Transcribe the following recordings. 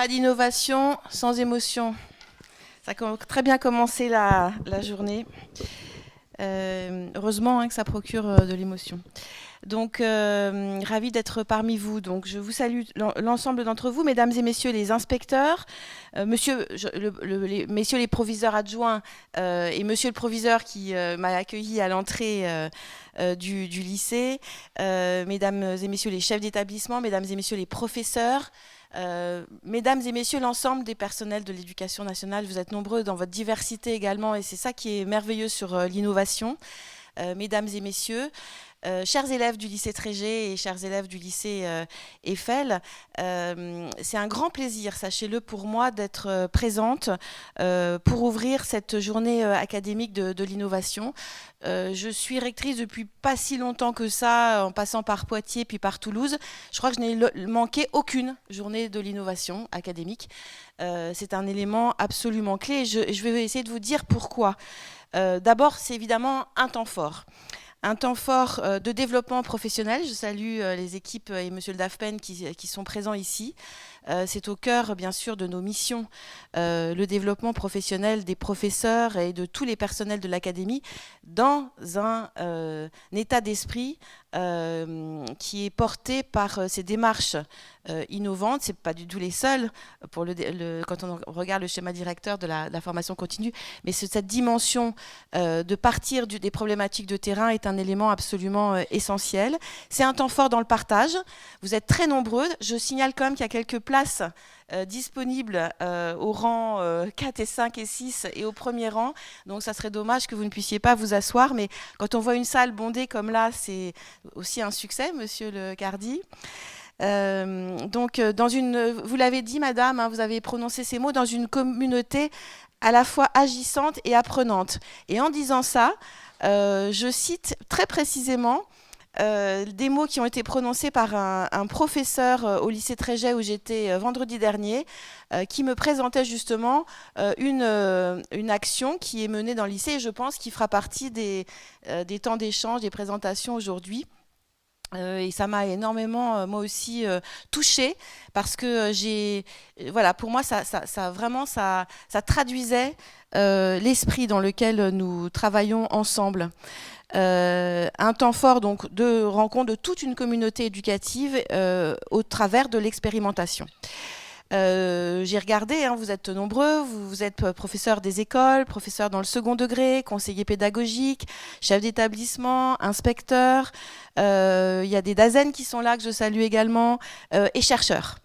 Pas d'innovation sans émotion. Ça a très bien commencé la journée. Heureusement que ça procure de l'émotion. Donc, ravi d'être parmi vous. Donc, je vous salue l'ensemble d'entre vous, mesdames et messieurs les inspecteurs, messieurs les proviseurs adjoints et monsieur le proviseur qui m'a accueilli à l'entrée du lycée, mesdames et messieurs les chefs d'établissement, mesdames et messieurs les professeurs, mesdames et messieurs l'ensemble des personnels de l'éducation nationale. Vous êtes nombreux dans votre diversité également et c'est ça qui est merveilleux sur l'innovation. Mesdames et messieurs, chers élèves du lycée Trégé et chers élèves du lycée Eiffel, c'est un grand plaisir, sachez-le pour moi, d'être présente pour ouvrir cette journée académique de l'innovation. Je suis rectrice depuis pas si longtemps que ça, en passant par Poitiers puis par Toulouse. Je crois que je n'ai manqué aucune journée de l'innovation académique. C'est un élément absolument clé et je vais essayer de vous dire pourquoi. D'abord, c'est évidemment un temps fort. Un temps fort de développement professionnel. Je salue les équipes et monsieur le DAFPEN qui sont présents ici. C'est au cœur, bien sûr, de nos missions, le développement professionnel des professeurs et de tous les personnels de l'académie dans un état d'esprit qui est porté par ces démarches innovantes. Ce n'est pas du tout les seuls pour quand on regarde le schéma directeur de la formation continue, mais cette dimension de partir des problématiques de terrain est un élément absolument essentiel. C'est un temps fort dans le partage. Vous êtes très nombreux. Je signale quand même qu'il y a quelques places disponibles au rang 4 et 5 et 6 et au premier rang. Donc ça serait dommage que vous ne puissiez pas vous asseoir. Mais quand on voit une salle bondée comme là, c'est aussi un succès, monsieur le Cardi. Donc, vous l'avez dit, madame, hein, vous avez prononcé ces mots, dans une communauté à la fois agissante et apprenante. Et en disant ça, je cite très précisément des mots qui ont été prononcés par un professeur au lycée Trégé où j'étais vendredi dernier, qui me présentait justement une action qui est menée dans le lycée et je pense qu'il fera partie des temps d'échange, des présentations aujourd'hui. Et ça m'a énormément, moi aussi, touchée parce que voilà, pour moi, ça traduisait l'esprit dans lequel nous travaillons ensemble. Un temps fort donc de rencontre de toute une communauté éducative au travers de l'expérimentation. J'ai regardé, hein, vous êtes nombreux, vous êtes professeurs des écoles, professeurs dans le second degré, conseillers pédagogiques, chefs d'établissement, inspecteurs, il y a des DAZEN qui sont là, que je salue également, et chercheurs.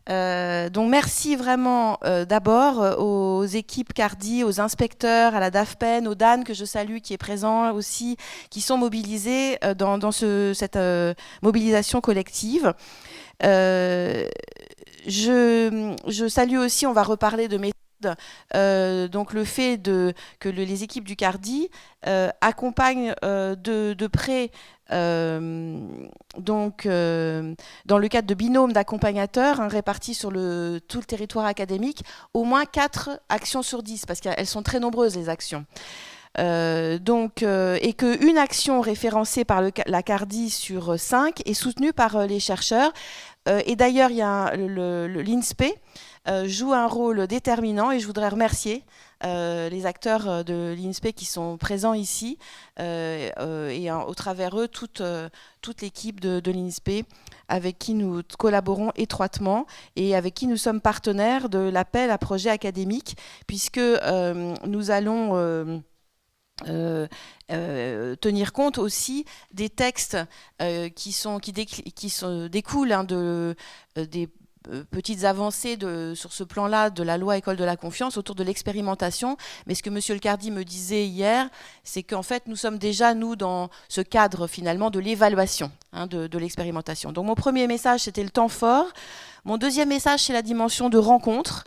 Donc merci vraiment d'abord aux équipes Cardi, aux inspecteurs, à la DAFPEN, au DAN que je salue qui est présent aussi, qui sont mobilisés dans cette mobilisation collective. Je salue aussi, on va reparler de méthode, donc le fait que les équipes du Cardi accompagnent de près, donc dans le cadre de binômes d'accompagnateurs répartis sur tout le territoire académique, au moins 4 actions sur 10, parce qu'elles sont très nombreuses les actions. Et qu'une action référencée par la Cardi sur 5 est soutenue par les chercheurs. Et d'ailleurs, il y a l'INSPE joue un rôle déterminant et je voudrais remercier les acteurs de l'INSPE qui sont présents ici et au travers eux toute l'équipe de l'INSPE avec qui nous collaborons étroitement et avec qui nous sommes partenaires de l'appel à projets académiques puisque nous allons tenir compte aussi des textes qui découlent des petites avancées sur ce plan-là de la loi École de la confiance autour de l'expérimentation. Mais ce que monsieur le Cardi me disait hier, c'est qu'en fait, nous sommes déjà, nous, dans ce cadre finalement de l'évaluation de l'expérimentation. Donc mon premier message, c'était le temps fort. Mon deuxième message, c'est la dimension de rencontre.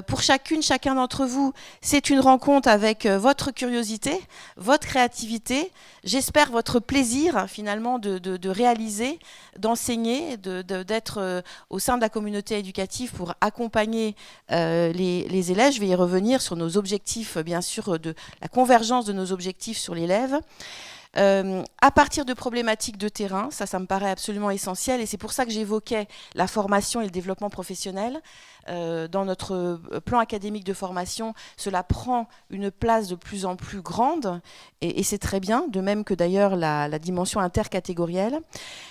Pour chacun d'entre vous, c'est une rencontre avec votre curiosité, votre créativité, j'espère votre plaisir finalement de réaliser, d'enseigner, d'être au sein de la communauté éducative pour accompagner les élèves. Je vais y revenir sur nos objectifs, bien sûr, de la convergence de nos objectifs sur l'élève. à partir de problématiques de terrain. Ça me paraît absolument essentiel et c'est pour ça que j'évoquais la formation et le développement professionnel. Dans notre plan académique de formation, cela prend une place de plus en plus grande et c'est très bien, de même que d'ailleurs la dimension intercatégorielle.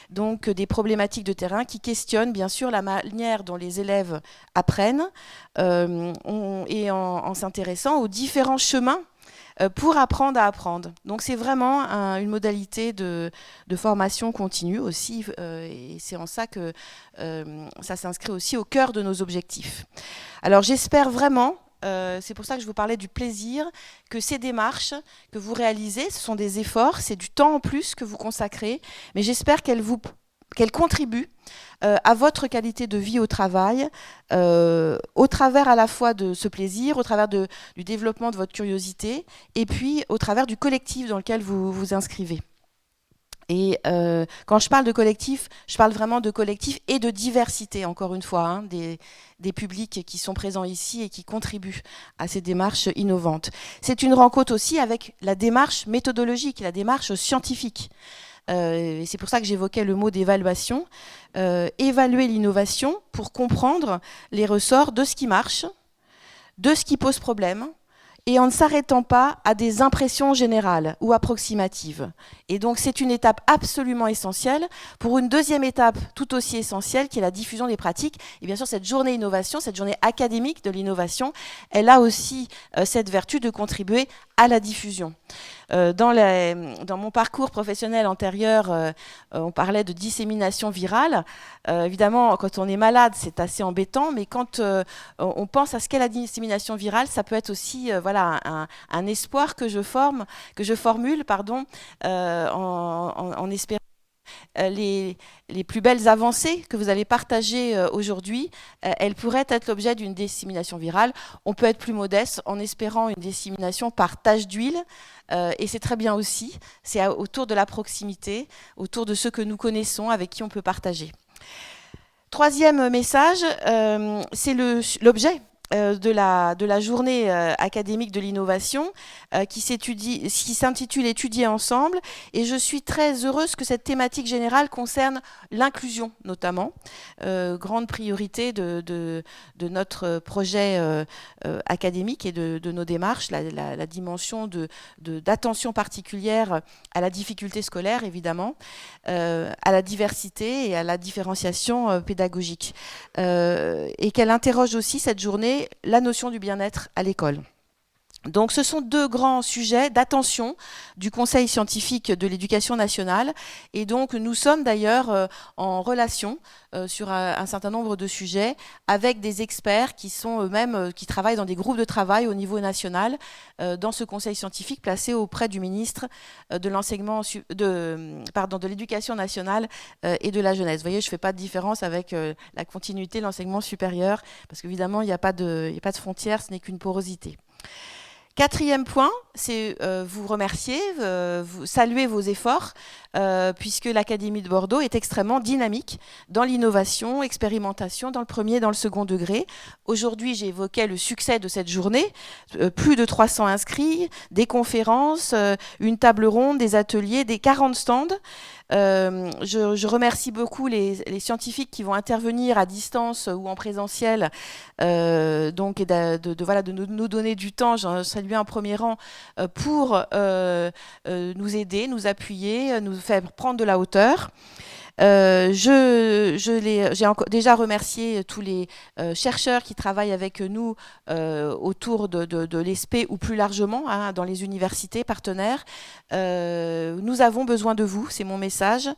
Donc des problématiques de terrain qui questionnent bien sûr la manière dont les élèves apprennent et en s'intéressant aux différents chemins pour apprendre à apprendre. Donc c'est vraiment une modalité de formation continue aussi, et c'est en ça que ça s'inscrit aussi au cœur de nos objectifs. Alors j'espère vraiment, c'est pour ça que je vous parlais du plaisir, que ces démarches que vous réalisez, ce sont des efforts, c'est du temps en plus que vous consacrez, mais j'espère qu'elles contribuent à votre qualité de vie au travail, au travers à la fois de ce plaisir, au travers du développement de votre curiosité, et puis au travers du collectif dans lequel vous vous inscrivez. Et quand je parle de collectif, je parle vraiment de collectif et de diversité, encore une fois, hein, des publics qui sont présents ici et qui contribuent à ces démarches innovantes. C'est une rencontre aussi avec la démarche méthodologique, la démarche scientifique. Et c'est pour ça que j'évoquais le mot d'évaluation. Évaluer l'innovation pour comprendre les ressorts de ce qui marche, de ce qui pose problème, et en ne s'arrêtant pas à des impressions générales ou approximatives. Et donc c'est une étape absolument essentielle pour une deuxième étape tout aussi essentielle qui est la diffusion des pratiques. Et bien sûr cette journée innovation, cette journée académique de l'innovation, elle a aussi cette vertu de contribuer à la diffusion. Dans mon parcours professionnel antérieur, on parlait de dissémination virale. Évidemment, quand on est malade, c'est assez embêtant, mais quand on pense à ce qu'est la dissémination virale, ça peut être aussi voilà, un espoir que je formule, en espérant les plus belles avancées que vous allez partager aujourd'hui, elles pourraient être l'objet d'une dissémination virale. On peut être plus modeste en espérant une dissémination par tache d'huile, et c'est très bien aussi. C'est autour de la proximité, autour de ceux que nous connaissons, avec qui on peut partager. Troisième message, c'est l'objet de la journée académique de l'innovation qui s'intitule Étudier ensemble, et je suis très heureuse que cette thématique générale concerne l'inclusion notamment, grande priorité de notre projet académique et de nos démarches, la dimension d'attention particulière à la difficulté scolaire évidemment, à la diversité et à la différenciation pédagogique, et qu'elle interroge aussi cette journée la notion du bien-être à l'école. Donc ce sont deux grands sujets d'attention du Conseil scientifique de l'éducation nationale, et donc nous sommes d'ailleurs en relation sur un certain nombre de sujets avec des experts qui sont eux-mêmes, qui travaillent dans des groupes de travail au niveau national dans ce Conseil scientifique placé auprès du ministre de l'enseignement, de l'éducation nationale et de la jeunesse. Vous voyez, je ne fais pas de différence avec la continuité de l'enseignement supérieur, parce qu'évidemment, il n'y a pas de frontières, ce n'est qu'une porosité. Quatrième point, c'est vous remercier, vous saluer vos efforts, puisque l'Académie de Bordeaux est extrêmement dynamique dans l'innovation, expérimentation, dans le premier et dans le second degré. Aujourd'hui, j'ai évoqué le succès de cette journée, plus de 300 inscrits, des conférences, une table ronde, des ateliers, des 40 stands. Je remercie beaucoup les scientifiques qui vont intervenir à distance ou en présentiel, donc et de nous donner du temps. J'en salue un premier rang pour nous aider, nous appuyer, nous faire prendre de la hauteur. J'ai déjà remercié tous les chercheurs qui travaillent avec nous autour de l'ESPE ou plus largement hein, dans les universités partenaires. Nous avons besoin de vous, c'est mon message.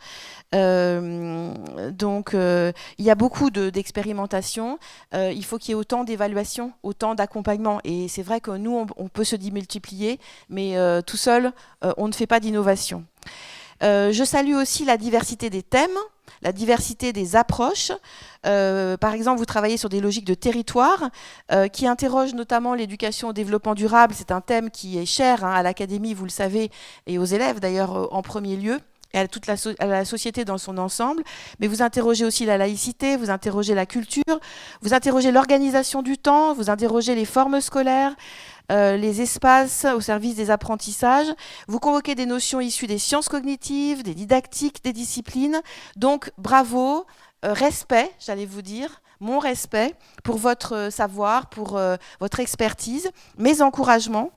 Donc il y a beaucoup d'expérimentation, il faut qu'il y ait autant d'évaluation, autant d'accompagnement, et c'est vrai que nous on peut se démultiplier, mais tout seul on ne fait pas d'innovation. Je salue aussi la diversité des thèmes, la diversité des approches. Par exemple, vous travaillez sur des logiques de territoire qui interrogent notamment l'éducation au développement durable. C'est un thème qui est cher hein, à l'Académie, vous le savez, et aux élèves d'ailleurs en premier lieu. et à toute à la société dans son ensemble, mais vous interrogez aussi la laïcité, vous interrogez la culture, vous interrogez l'organisation du temps, vous interrogez les formes scolaires, les espaces au service des apprentissages. Vous convoquez des notions issues des sciences cognitives, des didactiques, des disciplines. Donc, bravo, respect, j'allais vous dire, mon respect pour votre savoir, pour votre expertise, mes encouragements.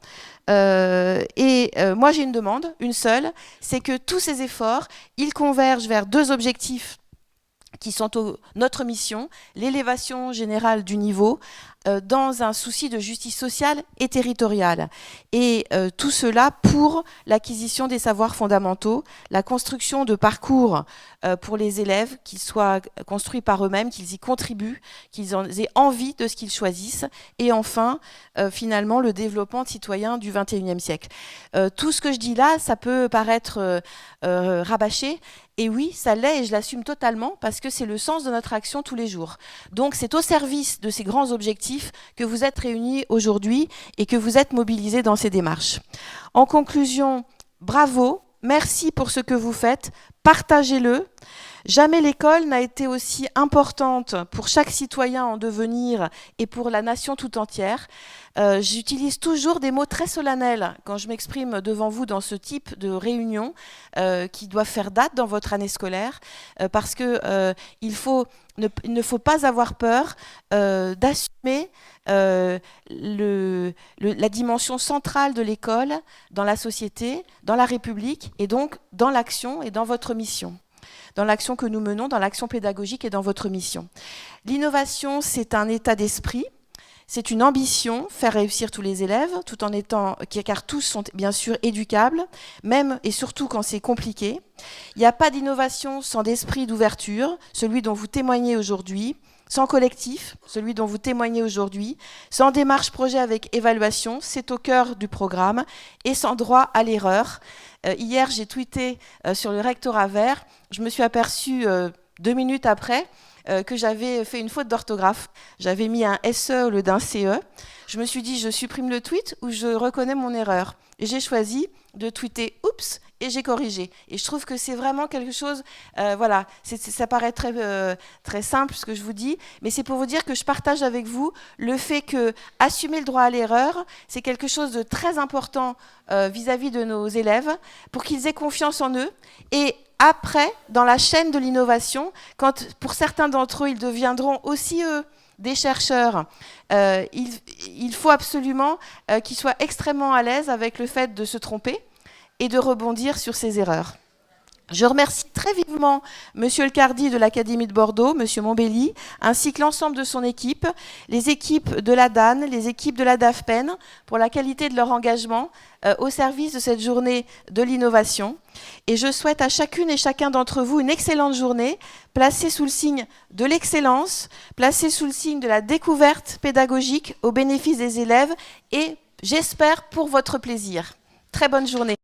Moi, j'ai une demande, une seule, c'est que tous ces efforts, ils convergent vers deux objectifs qui sont notre mission, l'élévation générale du niveau, dans un souci de justice sociale et territoriale. Et tout cela pour l'acquisition des savoirs fondamentaux, la construction de parcours pour les élèves, qu'ils soient construits par eux-mêmes, qu'ils y contribuent, qu'ils aient envie de ce qu'ils choisissent, et enfin, finalement, le développement de citoyens du XXIe siècle. Tout ce que je dis là, ça peut paraître rabâché, et oui, ça l'est et je l'assume totalement parce que c'est le sens de notre action tous les jours. Donc c'est au service de ces grands objectifs que vous êtes réunis aujourd'hui et que vous êtes mobilisés dans ces démarches. En conclusion, bravo, merci pour ce que vous faites, partagez-le. Jamais l'école n'a été aussi importante pour chaque citoyen en devenir et pour la nation tout entière. J'utilise toujours des mots très solennels quand je m'exprime devant vous dans ce type de réunion qui doivent faire date dans votre année scolaire parce que il ne faut pas avoir peur d'assumer la dimension centrale de l'école dans la société, dans la République et donc dans l'action et dans votre mission. Dans l'action que nous menons, dans l'action pédagogique et dans votre mission. L'innovation, c'est un état d'esprit, c'est une ambition, faire réussir tous les élèves, tout en étant, car tous sont bien sûr éducables, même et surtout quand c'est compliqué. Il n'y a pas d'innovation sans d'esprit d'ouverture, celui dont vous témoignez aujourd'hui, sans collectif, celui dont vous témoignez aujourd'hui, sans démarche projet avec évaluation, c'est au cœur du programme, et sans droit à l'erreur. Hier, j'ai tweeté sur le rectorat vert, je me suis aperçue 2 minutes après que j'avais fait une faute d'orthographe. J'avais mis un SE au lieu d'un CE. Je me suis dit, je supprime le tweet ou je reconnais mon erreur. Et j'ai choisi de tweeter « oups » et j'ai corrigé. Et je trouve que c'est vraiment quelque chose, voilà, ça paraît très simple ce que je vous dis, mais c'est pour vous dire que je partage avec vous le fait que assumer le droit à l'erreur, c'est quelque chose de très important vis-à-vis de nos élèves, pour qu'ils aient confiance en eux. Et après, dans la chaîne de l'innovation, quand pour certains d'entre eux, ils deviendront aussi eux des chercheurs, il faut absolument qu'ils soient extrêmement à l'aise avec le fait de se tromper et de rebondir sur ses erreurs. Je remercie très vivement Monsieur Le Cardi de l'Académie de Bordeaux, Monsieur Montbelli, ainsi que l'ensemble de son équipe, les équipes de la DAN, les équipes de la DAFPEN, pour la qualité de leur engagement au service de cette journée de l'innovation. Et je souhaite à chacune et chacun d'entre vous une excellente journée, placée sous le signe de l'excellence, placée sous le signe de la découverte pédagogique au bénéfice des élèves et, j'espère, pour votre plaisir. Très bonne journée.